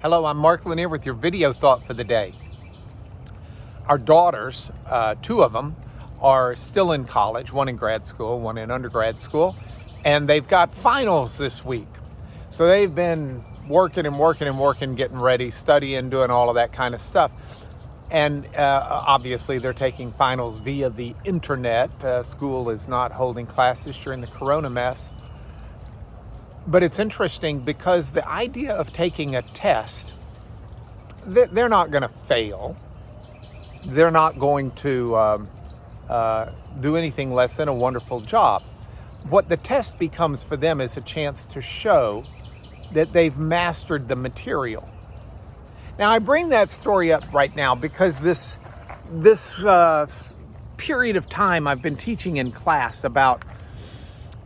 Hello, I'm Mark Lanier with your video thought for the day. Our daughters, two of them, are still in college, one in grad school, one in undergrad school, and they've got finals this week. So they've been working, getting ready, studying, doing all of that kind of stuff. And obviously they're taking finals via the internet. School is not holding classes during the corona mess. But it's interesting because the idea of taking a test, they're not going to fail. They're not going to do anything less than a wonderful job. What the test becomes for them is a chance to show that they've mastered the material. Now, I bring that story up right now because this period of time I've been teaching in class about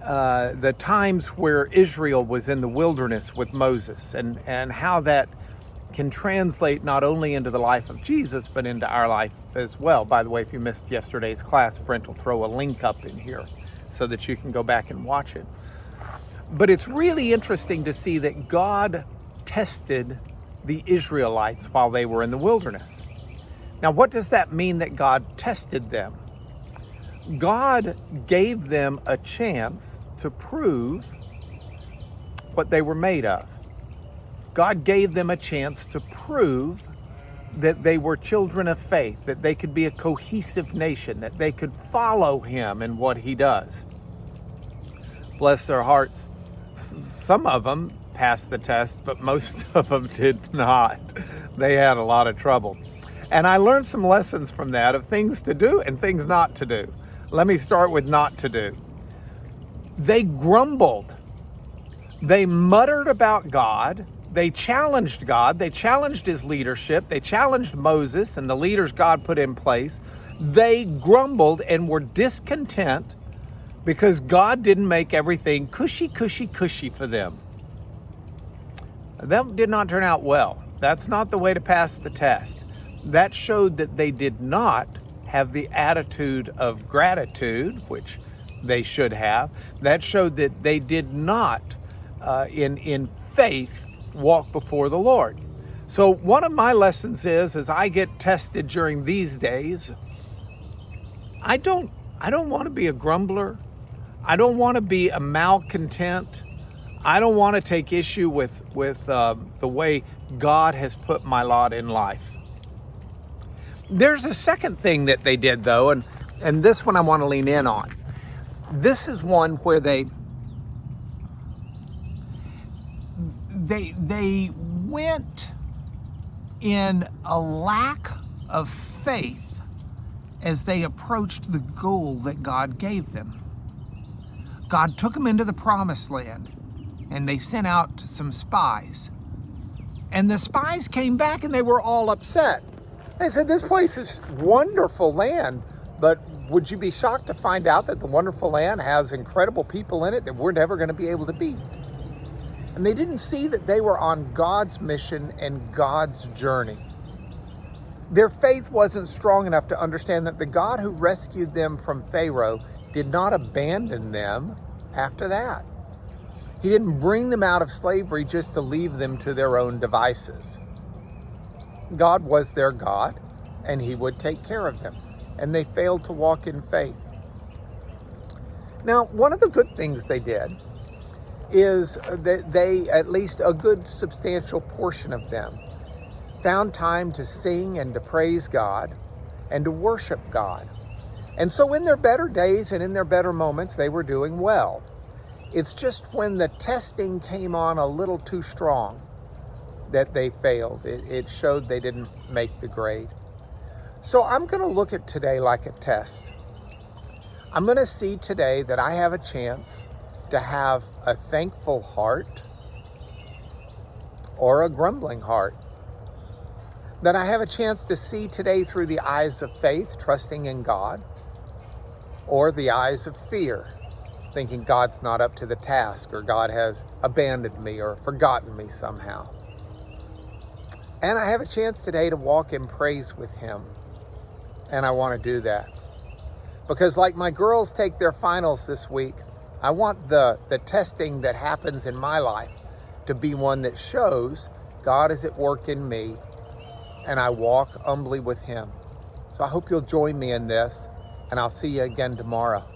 the times where Israel was in the wilderness with Moses and how that can translate not only into the life of Jesus, but into our life as well. By the way, if you missed yesterday's class, Brent will throw a link up in here so that you can go back and watch it. But it's really interesting to see that God tested the Israelites while they were in the wilderness. Now, what does that mean that God tested them? God gave them a chance to prove what they were made of. God gave them a chance to prove that they were children of faith, that they could be a cohesive nation, that they could follow Him in what He does. Bless their hearts. Some of them passed the test, but most of them did not. They had a lot of trouble. And I learned some lessons from that of things to do and things not to do. Let me start with not to do. They grumbled. They muttered about God. They challenged God. They challenged His leadership. They challenged Moses and the leaders God put in place. They grumbled and were discontent because God didn't make everything cushy for them. That did not turn out well. That's not the way to pass the test. That showed that they did not have the attitude of gratitude, which they should have. That showed that they did not, in faith, walk before the Lord. So one of my lessons is, as I get tested during these days, I don't want to be a grumbler. I don't want to be a malcontent. I don't want to take issue with the way God has put my lot in life. There's a second thing that they did, though, and this one I want to lean in on. This is one where they went in a lack of faith as they approached the goal that God gave them. God took them into the promised land, and they sent out some spies. And the spies came back, and they were all upset. They said, this place is wonderful land, but would you be shocked to find out that the wonderful land has incredible people in it that we're never going to be able to beat? And they didn't see that they were on God's mission and God's journey. Their faith wasn't strong enough to understand that the God who rescued them from Pharaoh did not abandon them after that. He didn't bring them out of slavery just to leave them to their own devices. God was their God, and He would take care of them. And they failed to walk in faith. Now, one of the good things they did is that they, at least a good substantial portion of them, found time to sing and to praise God and to worship God. And so in their better days and in their better moments, they were doing well. It's just when the testing came on a little too strong that they failed. It showed they didn't make the grade. So I'm going to look at today like a test. I'm going to see today that I have a chance to have a thankful heart or a grumbling heart. That I have a chance to see today through the eyes of faith, trusting in God, or the eyes of fear, thinking God's not up to the task, or God has abandoned me or forgotten me somehow. And I have a chance today to walk in praise with Him. And I want to do that. Because like my girls take their finals this week, I want the testing that happens in my life to be one that shows God is at work in me, and I walk humbly with him. So I hope you'll join me in this, and I'll see you again tomorrow.